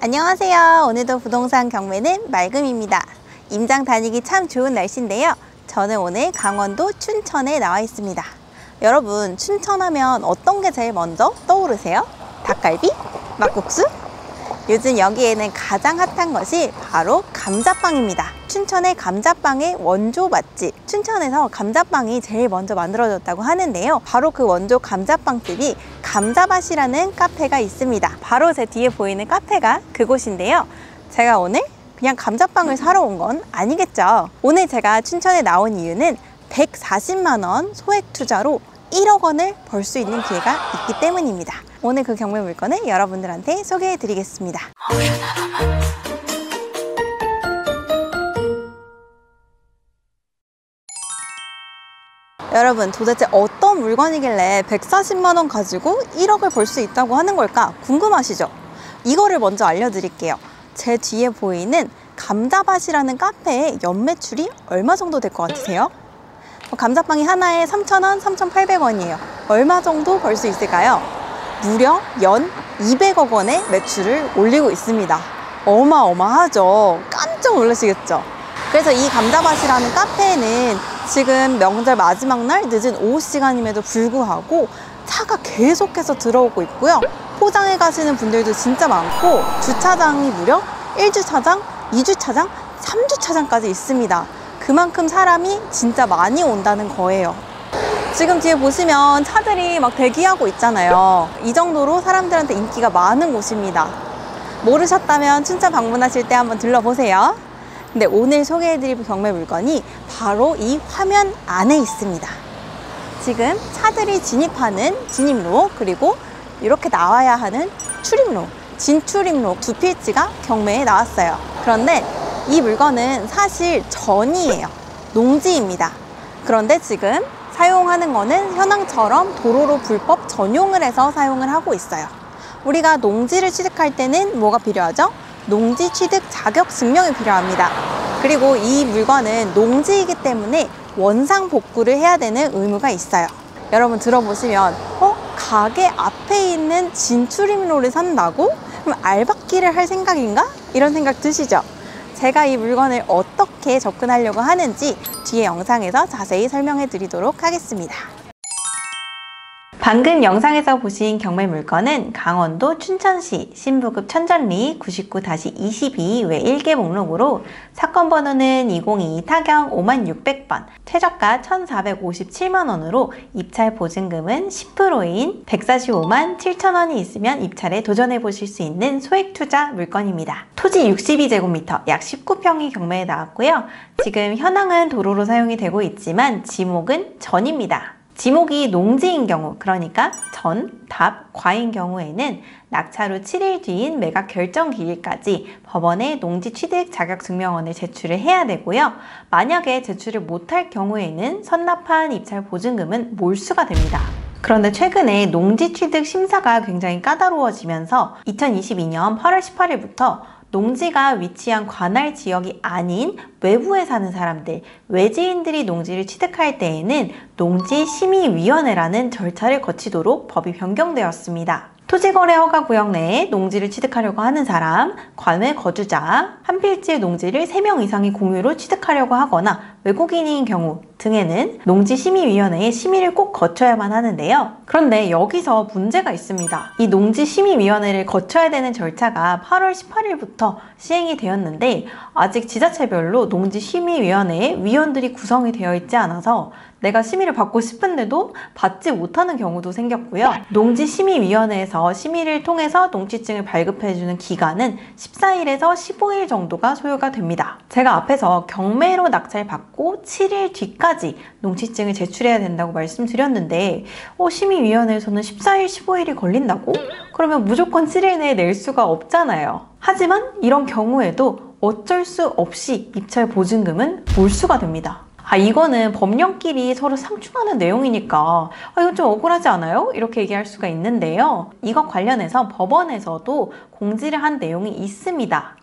안녕하세요. 오늘도 부동산 경매는 맑음입니다. 임장 다니기 참 좋은 날씨인데요. 저는 오늘 강원도 춘천에 나와 있습니다. 여러분, 춘천하면 어떤 게 제일 먼저 떠오르세요? 닭갈비? 막국수? 요즘 여기에는 가장 핫한 것이 바로 감자빵입니다. 춘천의 감자빵의 원조 맛집, 춘천에서 감자빵이 제일 먼저 만들어졌다고 하는데요. 바로 그 원조 감자빵집이 감자밭이라는 카페가 있습니다. 바로 제 뒤에 보이는 카페가 그곳인데요. 제가 오늘 그냥 감자빵을 사러 온 건 아니겠죠. 오늘 제가 춘천에 나온 이유는 140만 원 소액 투자로 1억 원을 벌 수 있는 기회가 있기 때문입니다. 오늘 그 경매 물건을 여러분들한테 소개해 드리겠습니다. 여러분, 도대체 어떤 물건이길래 140만 원 가지고 1억을 벌 수 있다고 하는 걸까 궁금하시죠? 이거를 먼저 알려드릴게요. 제 뒤에 보이는 감자밭이라는 카페의 연매출이 얼마 정도 될 것 같으세요? 감자빵이 하나에 3,000원, 3,800원이에요. 얼마 정도 벌 수 있을까요? 무려 연 200억 원의 매출을 올리고 있습니다. 어마어마하죠? 깜짝 놀라시겠죠? 그래서 이 감자밭이라는 카페에는 지금 명절 마지막 날 늦은 오후 시간임에도 불구하고 차가 계속해서 들어오고 있고요. 포장해 가시는 분들도 진짜 많고 주차장이 무려 1주차장, 2주차장, 3주차장까지 있습니다. 그만큼 사람이 진짜 많이 온다는 거예요. 지금 뒤에 보시면 차들이 막 대기하고 있잖아요. 이 정도로 사람들한테 인기가 많은 곳입니다. 모르셨다면 춘천 방문하실 때 한번 들러보세요. 근데 오늘 소개해드릴 경매 물건이 바로 이 화면 안에 있습니다. 지금 차들이 진입하는 진입로, 그리고 이렇게 나와야 하는 출입로, 진출입로 두 필지가 경매에 나왔어요. 그런데 이 물건은 사실 전이에요. 농지입니다. 그런데 지금 사용하는 거는 현황처럼 도로로 불법 전용을 해서 사용을 하고 있어요. 우리가 농지를 취득할 때는 뭐가 필요하죠? 농지 취득 자격 증명이 필요합니다. 그리고 이 물건은 농지이기 때문에 원상 복구를 해야 되는 의무가 있어요. 여러분 들어보시면 가게 앞에 있는 진출입로를 산다고? 그럼 알박기를 할 생각인가? 이런 생각 드시죠? 제가 이 물건을 어떻게 접근하려고 하는지 뒤에 영상에서 자세히 설명해 드리도록 하겠습니다. 방금 영상에서 보신 경매 물건은 강원도 춘천시 신부급 천전리 99-22 외 1개 목록으로 사건 번호는 2022 타경 56,600번, 최저가 1,457만원으로 입찰 보증금은 10%인 145만 7천원이 있으면 입찰에 도전해 보실 수 있는 소액 투자 물건입니다. 토지 62제곱미터 약 19평이 경매에 나왔고요. 지금 현황은 도로로 사용이 되고 있지만 지목은 전입니다. 지목이 농지인 경우, 그러니까 전, 답, 과인 경우에는 낙찰 후 7일 뒤인 매각 결정 기일까지 법원에 농지 취득 자격증명원을 제출을 해야 되고요. 만약에 제출을 못할 경우에는 선납한 입찰 보증금은 몰수가 됩니다. 그런데 최근에 농지 취득 심사가 굉장히 까다로워지면서 2022년 8월 18일부터 농지가 위치한 관할 지역이 아닌 외부에 사는 사람들, 외지인들이 농지를 취득할 때에는 농지심의위원회라는 절차를 거치도록 법이 변경되었습니다. 토지거래 허가구역 내에 농지를 취득하려고 하는 사람, 관외 거주자, 한 필지의 농지를 3명 이상이 공유로 취득하려고 하거나 외국인인 경우 등에는 농지심의위원회의 심의를 꼭 거쳐야만 하는데요. 그런데 여기서 문제가 있습니다. 이 농지심의위원회를 거쳐야 되는 절차가 8월 18일부터 시행이 되었는데 아직 지자체별로 농지심의위원회에 위원들이 구성이 되어 있지 않아서 내가 심의를 받고 싶은데도 받지 못하는 경우도 생겼고요. 농지심의위원회에서 심의를 통해서 농지증을 발급해주는 기간은 14일에서 15일 정도가 소요가 됩니다. 제가 앞에서 경매로 낙찰받고 7일 뒤까지 농지증을 제출해야 된다고 말씀드렸는데 심의위원회에서는 14일, 15일이 걸린다고? 그러면 무조건 7일 내에 낼 수가 없잖아요. 하지만 이런 경우에도 어쩔 수 없이 입찰 보증금은 몰수가 됩니다. 이거는 법령끼리 서로 상충하는 내용이니까 이건 좀 억울하지 않아요? 이렇게 얘기할 수가 있는데요. 이것 관련해서 법원에서도 공지를 한 내용이 있습니다.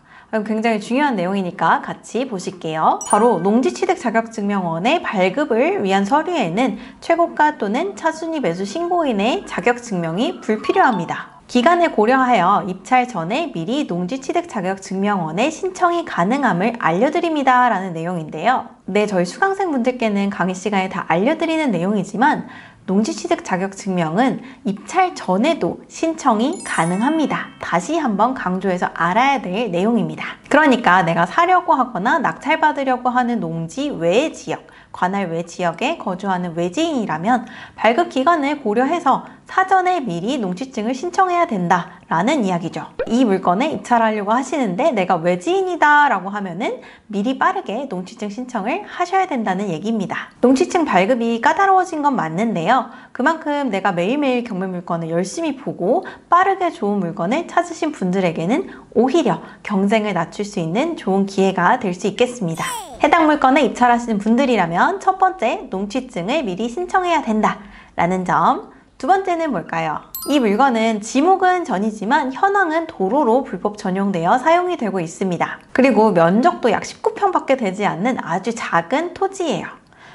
굉장히 중요한 내용이니까 같이 보실게요. 바로 농지취득자격증명원의 발급을 위한 서류에는 최고가 또는 차순위 매수 신고인의 자격증명이 불필요합니다. 기간을 고려하여 입찰 전에 미리 농지취득자격증명원에 신청이 가능함을 알려드립니다 라는 내용인데요. 네, 저희 수강생분들께는 강의 시간에 다 알려드리는 내용이지만 농지취득자격증명은 입찰 전에도 신청이 가능합니다. 다시 한번 강조해서 알아야 될 내용입니다. 그러니까 내가 사려고 하거나 낙찰받으려고 하는 농지 외 지역, 관할 외 지역에 거주하는 외지인이라면 발급 기간을 고려해서 사전에 미리 농지증을 신청해야 된다라는 이야기죠. 이 물건에 입찰하려고 하시는데 내가 외지인이다 라고 하면은 미리 빠르게 농지증 신청을 하셔야 된다는 얘기입니다. 농지증 발급이 까다로워진 건 맞는데요. 그만큼 내가 매일매일 경매 물건을 열심히 보고 빠르게 좋은 물건을 찾으신 분들에게는 오히려 경쟁을 낮출 수 있는 좋은 기회가 될 수 있겠습니다. 해당 물건에 입찰하시는 분들이라면 첫 번째, 농지증을 미리 신청해야 된다 라는 점. 두 번째는 뭘까요? 이 물건은 지목은 전이지만 현황은 도로로 불법 전용되어 사용이 되고 있습니다. 그리고 면적도 약 19평밖에 되지 않는 아주 작은 토지예요.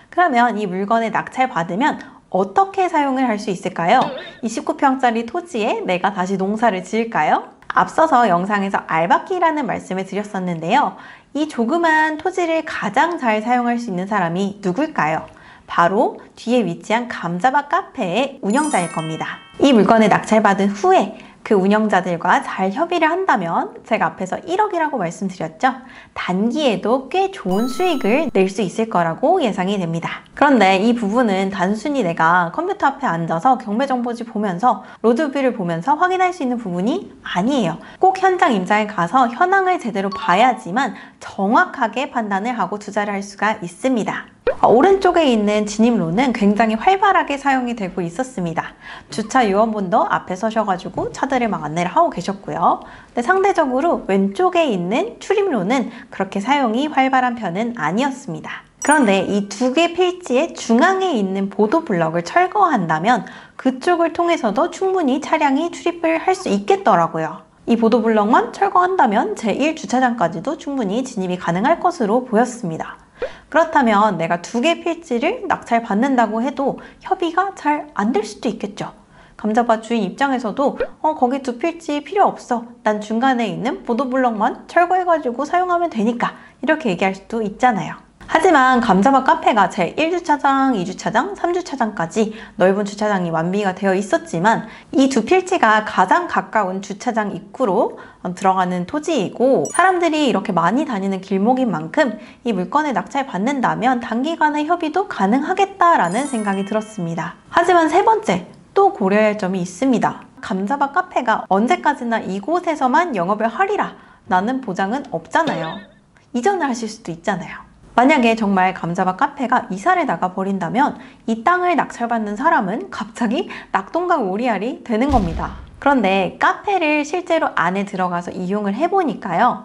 그러면 이 물건에 낙찰받으면 어떻게 사용을 할 수 있을까요? 이 19평짜리 토지에 내가 다시 농사를 지을까요? 앞서서 영상에서 알박기라는 말씀을 드렸었는데요. 이 조그만 토지를 가장 잘 사용할 수 있는 사람이 누굴까요? 바로 뒤에 위치한 감자밭 카페의 운영자일 겁니다. 이 물건을 낙찰받은 후에 그 운영자들과 잘 협의를 한다면 제가 앞에서 1억이라고 말씀드렸죠? 단기에도 꽤 좋은 수익을 낼 수 있을 거라고 예상이 됩니다. 그런데 이 부분은 단순히 내가 컴퓨터 앞에 앉아서 경매정보지 보면서 로드뷰를 보면서 확인할 수 있는 부분이 아니에요. 꼭 현장 임장에 가서 현황을 제대로 봐야지만 정확하게 판단을 하고 투자를 할 수가 있습니다. 오른쪽에 있는 진입로는 굉장히 활발하게 사용이 되고 있었습니다. 주차 요원분도 앞에 서셔가지고 차들을 막 안내를 하고 계셨고요. 근데 상대적으로 왼쪽에 있는 출입로는 그렇게 사용이 활발한 편은 아니었습니다. 그런데 이 두 개 필지의 중앙에 있는 보도블럭을 철거한다면 그쪽을 통해서도 충분히 차량이 출입을 할 수 있겠더라고요. 이 보도블럭만 철거한다면 제1주차장까지도 충분히 진입이 가능할 것으로 보였습니다. 그렇다면 내가 두 개 필지를 낙찰받는다고 해도 협의가 잘 안 될 수도 있겠죠. 감자밭 주인 입장에서도 거기 두 필지 필요 없어. 난 중간에 있는 보도블럭만 철거해가지고 사용하면 되니까 이렇게 얘기할 수도 있잖아요. 하지만 감자밭 카페가 제1주차장, 2주차장, 3주차장까지 넓은 주차장이 완비가 되어 있었지만 이 두 필지가 가장 가까운 주차장 입구로 들어가는 토지이고 사람들이 이렇게 많이 다니는 길목인 만큼 이 물건을 낙찰받는다면 단기간의 협의도 가능하겠다라는 생각이 들었습니다. 하지만 세 번째, 또 고려해야 할 점이 있습니다. 감자밭 카페가 언제까지나 이곳에서만 영업을 하리라 라는 보장은 없잖아요. 이전을 하실 수도 있잖아요. 만약에 정말 감자밭 카페가 이사를 나가버린다면 이 땅을 낙찰받는 사람은 갑자기 낙동강 오리알이 되는 겁니다. 그런데 카페를 실제로 안에 들어가서 이용을 해보니까요.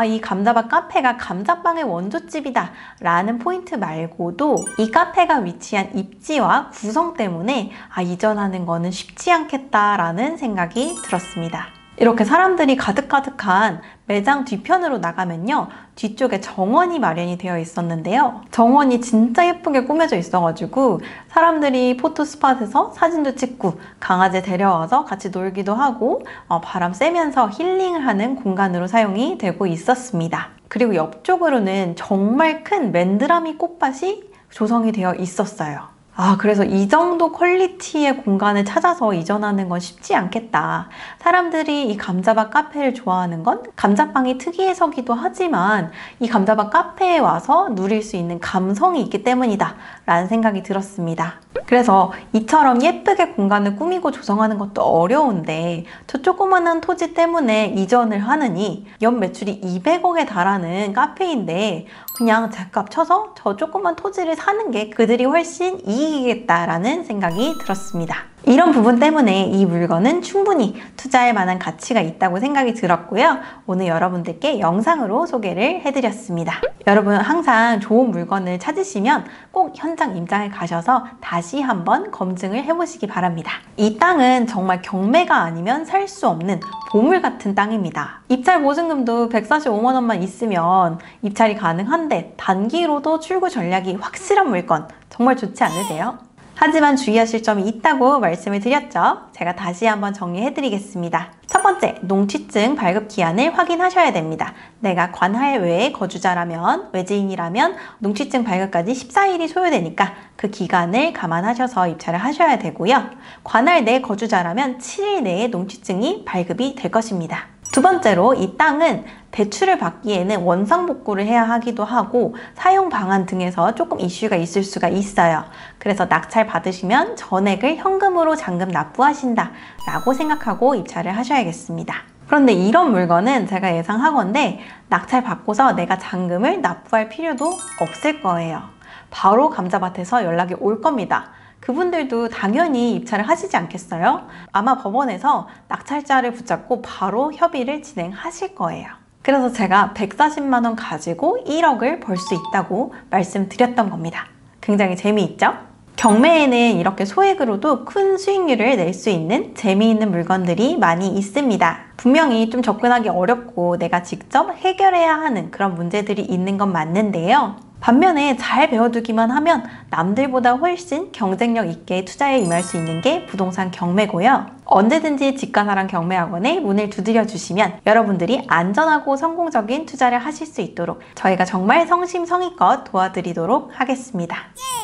이 감자밭 카페가 감자빵의 원조집이다 라는 포인트 말고도 이 카페가 위치한 입지와 구성 때문에 이전하는 거는 쉽지 않겠다라는 생각이 들었습니다. 이렇게 사람들이 가득가득한 매장 뒤편으로 나가면요. 뒤쪽에 정원이 마련이 되어 있었는데요. 정원이 진짜 예쁘게 꾸며져 있어가지고 사람들이 포토스팟에서 사진도 찍고 강아지 데려와서 같이 놀기도 하고 바람 쐬면서 힐링을 하는 공간으로 사용이 되고 있었습니다. 그리고 옆쪽으로는 정말 큰 맨드라미 꽃밭이 조성이 되어 있었어요. 그래서 이 정도 퀄리티의 공간을 찾아서 이전하는 건 쉽지 않겠다. 사람들이 이 감자밭 카페를 좋아하는 건 감자빵이 특이해서기도 하지만 이 감자밭 카페에 와서 누릴 수 있는 감성이 있기 때문이다 라는 생각이 들었습니다. 그래서 이처럼 예쁘게 공간을 꾸미고 조성하는 것도 어려운데 저 조그만한 토지 때문에 이전을 하느니 연 매출이 200억에 달하는 카페인데 그냥 제값 쳐서 저 조그만 토지를 사는 게 그들이 훨씬 이익이겠다라는 생각이 들었습니다. 이런 부분 때문에 이 물건은 충분히 투자할 만한 가치가 있다고 생각이 들었고요. 오늘 여러분들께 영상으로 소개를 해드렸습니다. 여러분 항상 좋은 물건을 찾으시면 꼭 현장 임장에 가셔서 다시 한번 검증을 해보시기 바랍니다. 이 땅은 정말 경매가 아니면 살 수 없는 보물 같은 땅입니다. 입찰 보증금도 145만 원만 있으면 입찰이 가능한데 단기로도 출구 전략이 확실한 물건 정말 좋지 않으세요? 하지만 주의하실 점이 있다고 말씀을 드렸죠. 제가 다시 한번 정리해 드리겠습니다. 첫 번째, 농취증 발급 기한을 확인하셔야 됩니다. 내가 관할 외에 거주자라면, 외지인이라면 농취증 발급까지 14일이 소요되니까 그 기간을 감안하셔서 입찰을 하셔야 되고요. 관할 내 거주자라면 7일 내에 농취증이 발급이 될 것입니다. 두 번째로 이 땅은 대출을 받기에는 원상복구를 해야 하기도 하고 사용 방안 등에서 조금 이슈가 있을 수가 있어요. 그래서 낙찰 받으시면 전액을 현금으로 잔금 납부하신다 라고 생각하고 입찰을 하셔야겠습니다. 그런데 이런 물건은 제가 예상하건대 낙찰 받고서 내가 잔금을 납부할 필요도 없을 거예요. 바로 감자밭에서 연락이 올 겁니다. 그분들도 당연히 입찰을 하시지 않겠어요? 아마 법원에서 낙찰자를 붙잡고 바로 협의를 진행하실 거예요. 그래서 제가 140만 원 가지고 1억을 벌 수 있다고 말씀드렸던 겁니다. 굉장히 재미있죠? 경매에는 이렇게 소액으로도 큰 수익률을 낼 수 있는 재미있는 물건들이 많이 있습니다. 분명히 좀 접근하기 어렵고 내가 직접 해결해야 하는 그런 문제들이 있는 건 맞는데요. 반면에 잘 배워두기만 하면 남들보다 훨씬 경쟁력 있게 투자에 임할 수 있는 게 부동산 경매고요. 언제든지 집가사랑 경매학원에 문을 두드려 주시면 여러분들이 안전하고 성공적인 투자를 하실 수 있도록 저희가 정말 성심성의껏 도와드리도록 하겠습니다.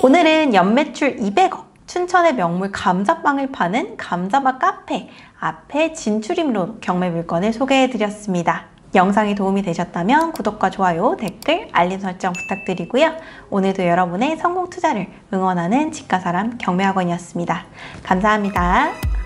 오늘은 연매출 200억, 춘천의 명물 감자빵을 파는 감자맛 카페 앞에 진출입로 경매 물건을 소개해드렸습니다. 영상이 도움이 되셨다면 구독과 좋아요, 댓글, 알림 설정 부탁드리고요. 오늘도 여러분의 성공 투자를 응원하는 집가사람 경매학원이었습니다. 감사합니다.